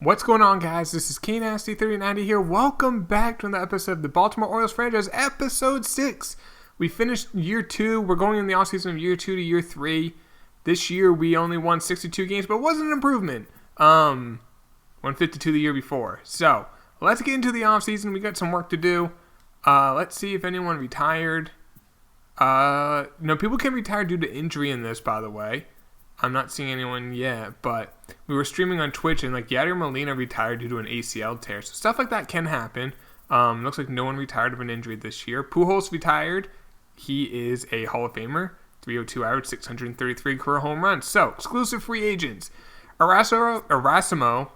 What's going on, guys? This is KNasty3090 here. Welcome back to another episode of the Baltimore Orioles franchise, episode 6. We finished year 2. We're going in the offseason of year 2 to year 3. This year, we only won 62 games, but it wasn't an improvement. Won 52 the year before. So, let's get into the offseason. We got some work to do. Let's see if anyone retired. No, people can retire due to injury in this, by the way. I'm not seeing anyone yet, but we were streaming on Twitch, and Yadier Molina retired due to an ACL tear. So stuff like that can happen. Looks like no one retired of an injury this year. Pujols retired. He is a Hall of Famer. 302 average, 633 career home runs. So, exclusive free agents. Erasmo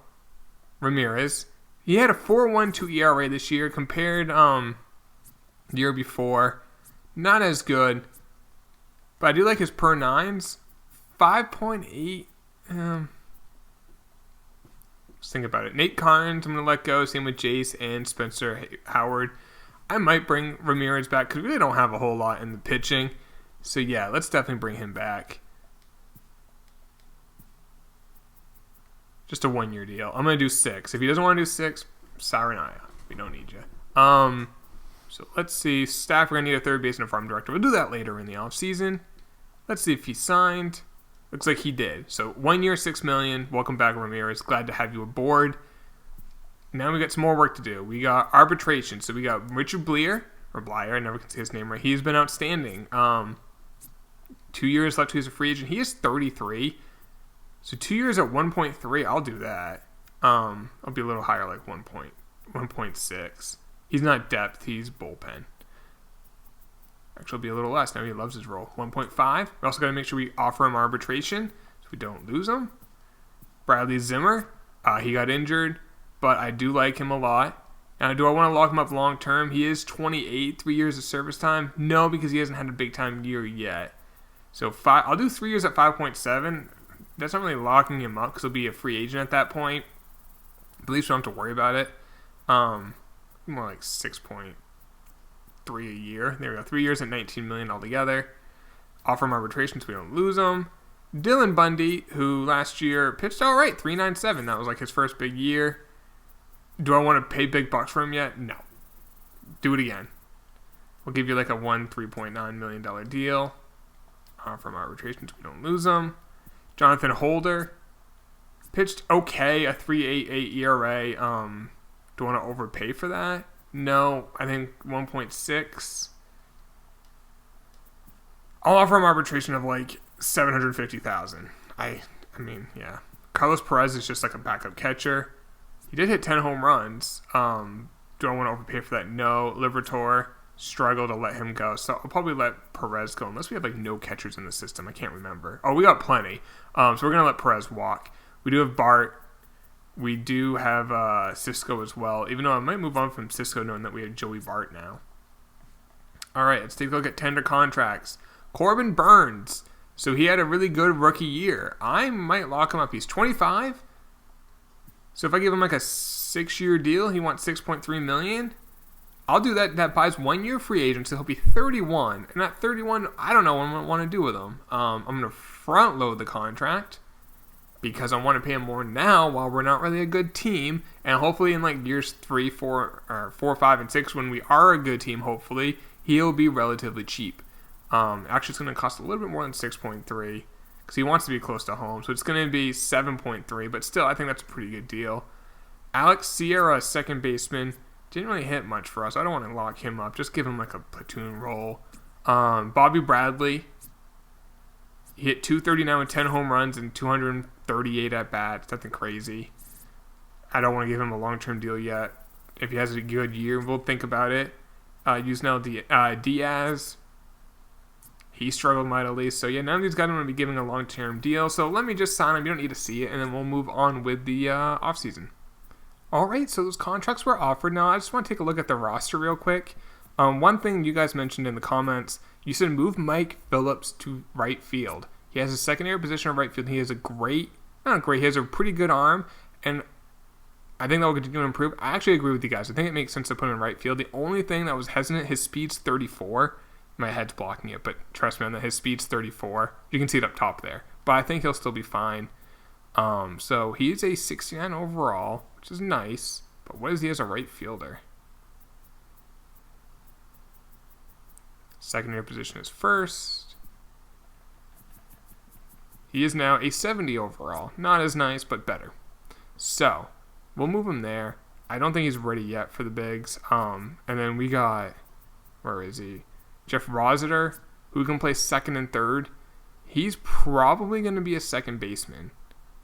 Ramirez. He had a 4.12 ERA this year compared the year before. Not as good, but I do like his per nines. 5.8. Just think about it. Nate Carnes, I'm going to let go. Same with Jace and Spencer Howard. I might bring Ramirez back because we really don't have a whole lot in the pitching. So, yeah, let's definitely bring him back. Just a 1-year deal. I'm going to do 6. If he doesn't want to do 6, sayonara. We don't need you. So, let's see. Staff, we're going to need a third base and a farm director. We'll do that later in the offseason. Let's see if he signed. Looks like he did. So 1 year, $6 million. Welcome back, Ramirez. Glad to have you aboard. Now we got some more work to do. We got arbitration. So we got Richard Bleer, or Blyer. I never can say his name right. He's been outstanding. 2 years left. He's a free agent. He is 33. So 2 years at 1.3. I'll do that. I'll be a little higher, like 1.6. He's not depth. He's bullpen. Actually, it'll be a little less. Now he loves his role. 1.5. We also got to make sure we offer him arbitration so we don't lose him. Bradley Zimmer. He got injured, but I do like him a lot. Now, do I want to lock him up long term? He is 28, 3 years of service time. No, because he hasn't had a big time year yet. So I'll do 3 years at 5.7. That's not really locking him up because he'll be a free agent at that point. At least we don't have to worry about it. More like 6.3 a year. There we go. 3 years at $19 million altogether. Offer him arbitration so we don't lose him. Dylan Bundy, who last year pitched all right, 3.97. That was like his first big year. Do I want to pay big bucks for him yet? No. Do it again. We'll give you like a $3.9 million deal. Offer him arbitration so we don't lose him. Jonathan Holder pitched okay, a 3.88 ERA. Do I want to overpay for that? No, I think 1.6. I'll offer him arbitration of like $750,000. I mean, yeah. Carlos Perez is just like a backup catcher. He did hit 10 home runs. Do I want to overpay for that? No. Liberatore, struggle to let him go. So I'll probably let Perez go unless we have like no catchers in the system. I can't remember. Oh, we got plenty. So we're going to let Perez walk. We do have Bart. We do have Cisco as well, even though I might move on from Cisco knowing that we have Joey Bart now. All right, let's take a look at tender contracts. Corbin Burns. So he had a really good rookie year. I might lock him up. He's 25. So if I give him like a 6-year deal, he wants $6.3 million. I'll do that. That buys 1 year free agent, so he'll be 31. And at 31, I don't know what I want to do with him. I'm going to front load the contract, because I want to pay him more now while we're not really a good team. And hopefully in like years 3, 4, 5, and 6, when we are a good team, hopefully, he'll be relatively cheap. Actually, it's going to cost a little bit more than 6.3 because he wants to be close to home. So it's going to be 7.3, but still, I think that's a pretty good deal. Alex Sierra, second baseman, didn't really hit much for us. I don't want to lock him up. Just give him like a platoon role. Bobby Bradley, he hit 239 with 10 home runs and 238 at-bats. Nothing crazy. I don't want to give him a long-term deal yet. If he has a good year, we'll think about it. Yusnel Diaz, he struggled mightily. So, yeah, none of these guys are going to be giving a long-term deal. So let me just sign him. You don't need to see it, and then we'll move on with the offseason. All right, so those contracts were offered. Now, I just want to take a look at the roster real quick. One thing you guys mentioned in the comments, you said move Mike Phillips to right field. He has a secondary position of right field. He has a he has a pretty good arm, and I think that will continue to improve. I actually agree with you guys. I think it makes sense to put him in right field. The only thing that was hesitant, his speed's 34. My head's blocking it, but trust me on that. His speed's 34. You can see it up top there. But I think he'll still be fine. So he is a 69 overall, which is nice. But what is he as a right fielder? Secondary position is first. He is now a 70 overall. Not as nice, but better. So, we'll move him there. I don't think he's ready yet for the bigs. And then we got, where is he? Jeff Rossiter, who can play second and third. He's probably going to be a second baseman.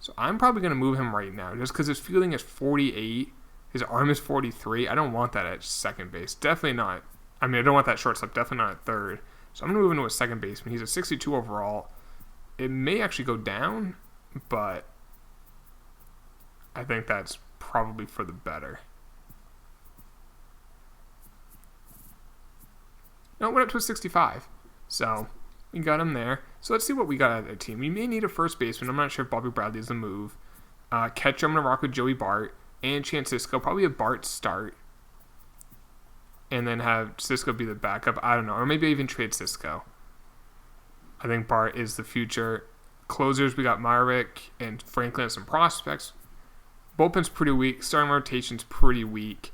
So I'm probably going to move him right now just because his fielding is 48. His arm is 43. I don't want that at second base. Definitely not. I mean, I don't want that shortstop. Definitely not at third. So I'm going to move into a second baseman. He's a 62 overall. It may actually go down, but I think that's probably for the better. No, it went up to a 65. So we got him there. So let's see what we got out of the team. We may need a first baseman. I'm not sure if Bobby Bradley is the move. Catcher, I'm going to rock with Joey Bart. And Chance Sisco. Probably a Bart start. And then have Sisco be the backup. I don't know. Or maybe even trade Sisco. I think Bart is the future. Closers, we got Myrick and Franklin as some prospects. Bullpen's pretty weak. Starting rotation's pretty weak.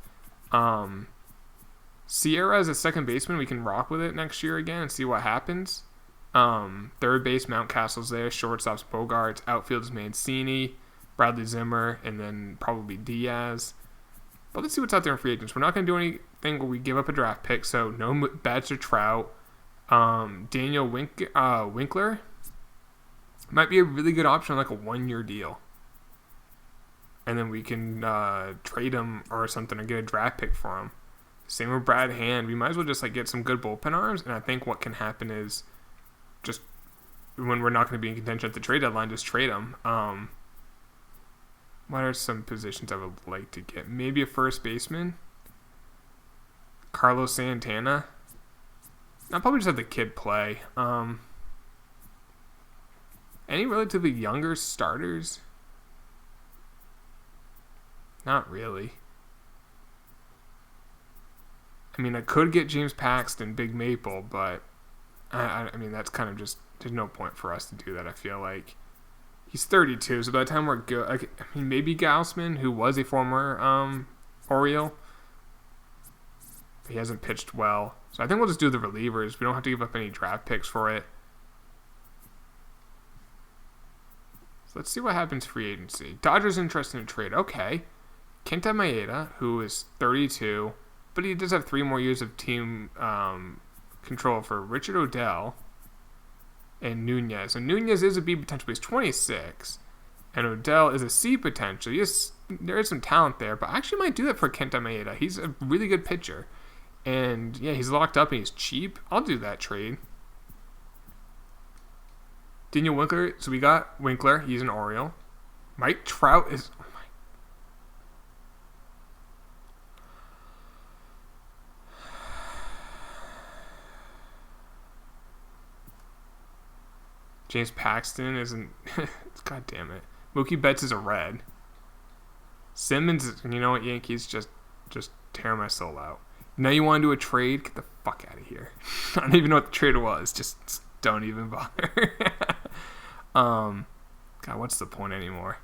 Sierra as a second baseman, we can rock with it next year again and see what happens. Third base, Mountcastle's there. Shortstop's Bogarts. Outfield's Mancini, Bradley Zimmer, and then probably Diaz. But let's see what's out there in free agents. We're not going to do anything where we give up a draft pick, so no bats or Trout. Daniel Winkler might be a really good option on like a 1-year deal. And then we can trade him or something or get a draft pick for him. Same with Brad Hand. We might as well just like get some good bullpen arms. And I think what can happen is just when we're not going to be in contention at the trade deadline, just trade them. What are some positions I would like to get? Maybe a first baseman. Carlos Santana. I'll probably just have the kid play. Any relatively younger starters? Not really. I mean, I could get James Paxton, Big Maple, but I mean, that's kind of just, there's no point for us to do that, I feel like. He's 32, so by the time we're good, I mean, maybe Gausman, who was a former Oriole. He hasn't pitched well. So I think we'll just do the relievers. We don't have to give up any draft picks for it. So let's see what happens free agency. Dodgers interested in trade. Okay. Kenta Maeda, who is 32, but he does have 3 more years of team control for Richard Odell and Nunez. And Nunez is a B potential. He's 26. And Odell is a C potential. Yes, there is some talent there, but I actually might do that for Kenta Maeda. He's a really good pitcher. And, yeah, he's locked up and he's cheap. I'll do that trade. Daniel Winkler. So we got Winkler. He's an Oriole. Mike Trout is... Oh my. James Paxton isn't... God damn it. Mookie Betts is a red. Simmons is... You know what, Yankees? Just tear my soul out. Now you want to do a trade? Get the fuck out of here. I don't even know what the trade was. Just don't even bother. God, what's the point anymore?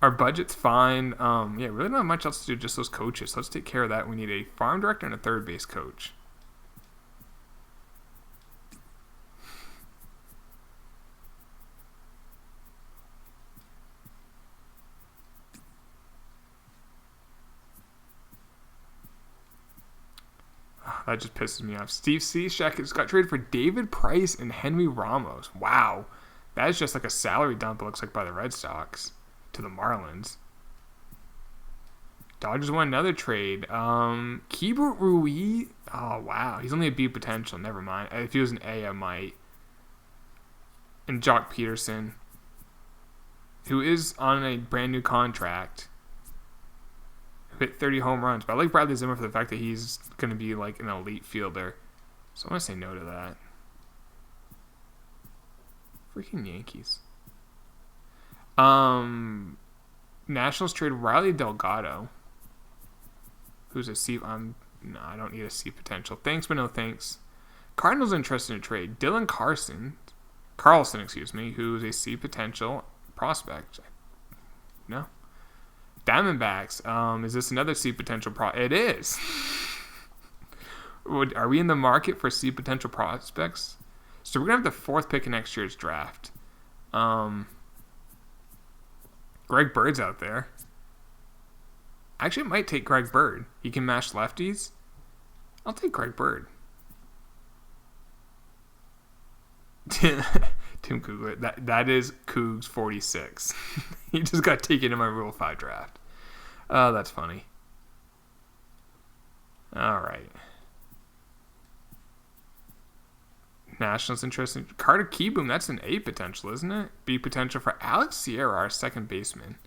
Our budget's fine. Yeah, really not much else to do, just those coaches. So let's take care of that. We need a farm director and a third base coach. That just pisses me off. Steve Cishek has got traded for David Price and Henry Ramos. Wow. That is just like a salary dump, it looks like, by the Red Sox to the Marlins. Dodgers won another trade. Keibert Ruiz. Oh, wow. He's only a B potential. Never mind. If he was an A, I might. And Jock Peterson, who is on a brand new contract. Hit 30 home runs. But I like Bradley Zimmer for the fact that he's going to be like an elite fielder. So I'm going to say no to that. Freaking Yankees. Nationals trade Riley Delgado, who's a C. No, I don't need a C potential. Thanks, but no thanks. Cardinals interested in trade Dylan Carlson, who's a C potential. prospect. No. Diamondbacks. Is this another C potential It is. Are we in the market for C potential prospects? So we're going to have the 4th pick in next year's draft. Greg Bird's out there. Actually, it might take Greg Bird. He can mash lefties. I'll take Greg Bird. Tim Kugler. That is Cougs 46. He just got taken in my Rule 5 draft. Oh, that's funny. All right. Nationals interesting. Carter Kieboom, that's an A potential, isn't it? B potential for Alex Sierra, our second baseman,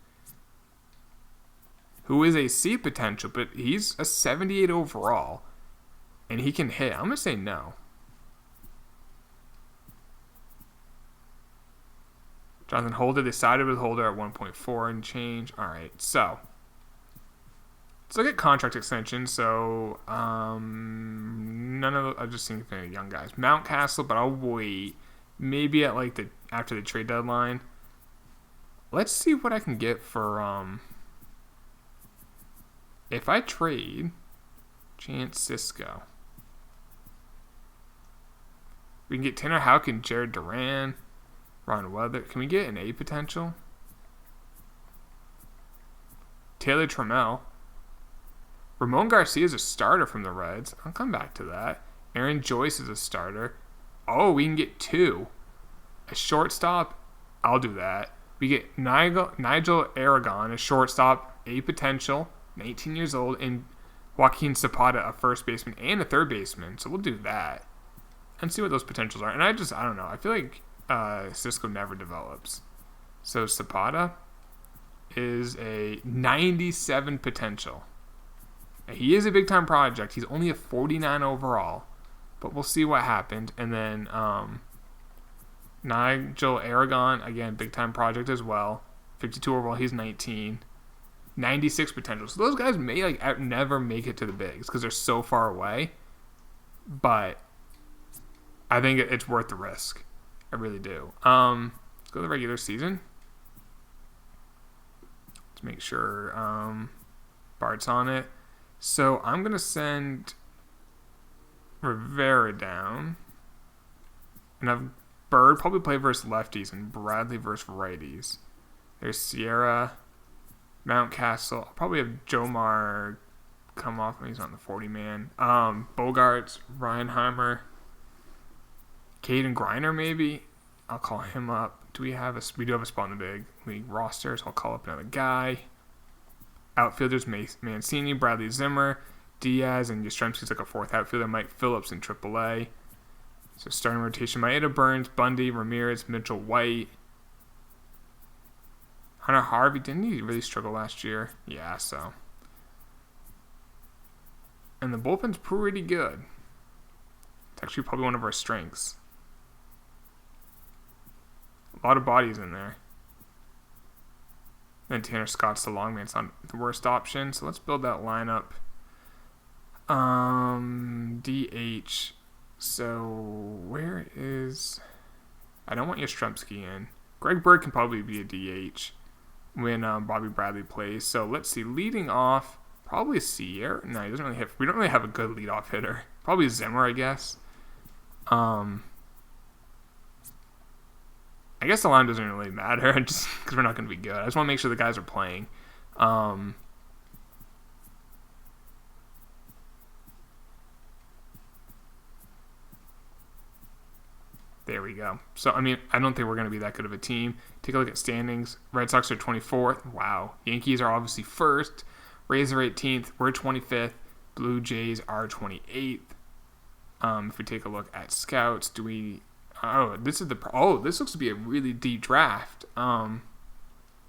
who is a C potential, but he's a 78 overall, and he can hit. I'm going to say no. Jonathan Holder, they sided with Holder at 1.4 and change. All right, so let's look at contract extensions. So none of I'm just thinking of young guys. Mountcastle, but I'll wait. Maybe at after the trade deadline. Let's see what I can get for if I trade Chance Cisco. We can get Tanner Houck and Jared Duran, Ron Weather. Can we get an A potential? Taylor Trammell. Ramon Garcia is a starter from the Reds. I'll come back to that. Aaron Joyce is a starter. Oh, we can get 2. A shortstop. I'll do that. We get Nigel Aragon, a shortstop, A potential, 19 years old, and Joaquin Zapata, a first baseman and a third baseman. So we'll do that and see what those potentials are. And I don't know. I feel like Cisco never develops. So Zapata is a 97 potential. He is a big-time project. He's only a 49 overall, but we'll see what happened. And then Nigel Aragon, again, big-time project as well. 52 overall, he's 19. 96 potential. So those guys may never make it to the bigs because they're so far away. But I think it's worth the risk. I really do. Let's go to the regular season. Let's make sure Bart's on it. So I'm going to send Rivera down. And have Bird probably play versus lefties and Bradley versus righties. There's Sierra, Mountcastle. I'll probably have Jomar come off when he's on the 40-man. Bogarts, Reinheimer, Caden Griner maybe. I'll call him up. We do have a spot in the big league roster, so I'll call up another guy. Outfielders, Mancini, Bradley Zimmer, Diaz, and Yastrzemski's like a 4th outfielder. Mike Phillips in AAA. So starting rotation, Maeda, Burns, Bundy, Ramirez, Mitchell White. Hunter Harvey, didn't he really struggle last year? Yeah, so. And the bullpen's pretty good. It's actually probably one of our strengths. A lot of bodies in there. Then Tanner Scott's the long man. It's not the worst option. So let's build that lineup. DH. So where is... I don't want Yastrzemski in. Greg Bird can probably be a DH when Bobby Bradley plays. So let's see. Leading off, probably Sierra. No, he doesn't really have... We don't really have a good leadoff hitter. Probably Zimmer, I guess. I guess the line doesn't really matter just because we're not going to be good. I just want to make sure the guys are playing. There we go. So, I mean, I don't think we're going to be that good of a team. Take a look at standings. Red Sox are 24th. Wow. Yankees are obviously first. Rays are 18th. We're 25th. Blue Jays are 28th. If we take a look at scouts, do we... this looks to be a really deep draft. There's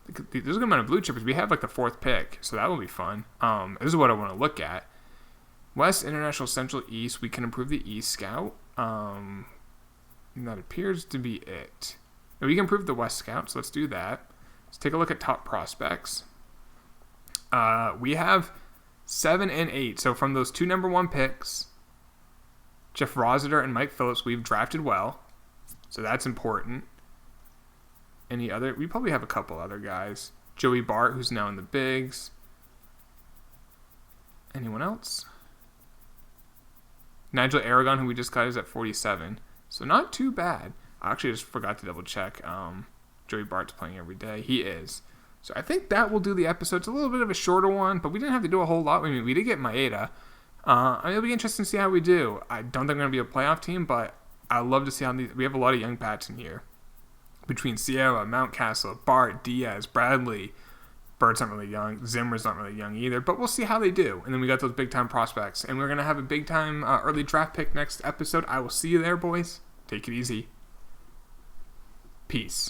a good amount of blue chippers. We have like the 4th pick, so that will be fun. This is what I want to look at. West, International, Central, East. We can improve the East scout. And that appears to be it. We can improve the West scout, so let's do that. Let's take a look at top prospects. We have 7 and 8. So from those 2 number 1 picks, Jeff Rossiter and Mike Phillips, we've drafted well. So that's important. any other. We probably have a couple other guys. Joey Bart, who's now in the bigs. Anyone else? Nigel Aragon, who we just got, is at 47. So not too bad. I actually just forgot to double check. Joey Bart's playing every day. He is. So I think that will do the episode. It's a little bit of a shorter one, but we didn't have to do a whole lot. I mean, we did get Maeda. It'll be interesting to see how we do. I don't think we're going to be a playoff team, but I love to see how we have a lot of young bats in here. Between Sierra, Mountcastle, Bart, Diaz, Bradley. Bird's not really young. Zimmer's not really young either, but we'll see how they do. And then we got those big-time prospects. And we're going to have a big-time early draft pick next episode. I will see you there, boys. Take it easy. Peace.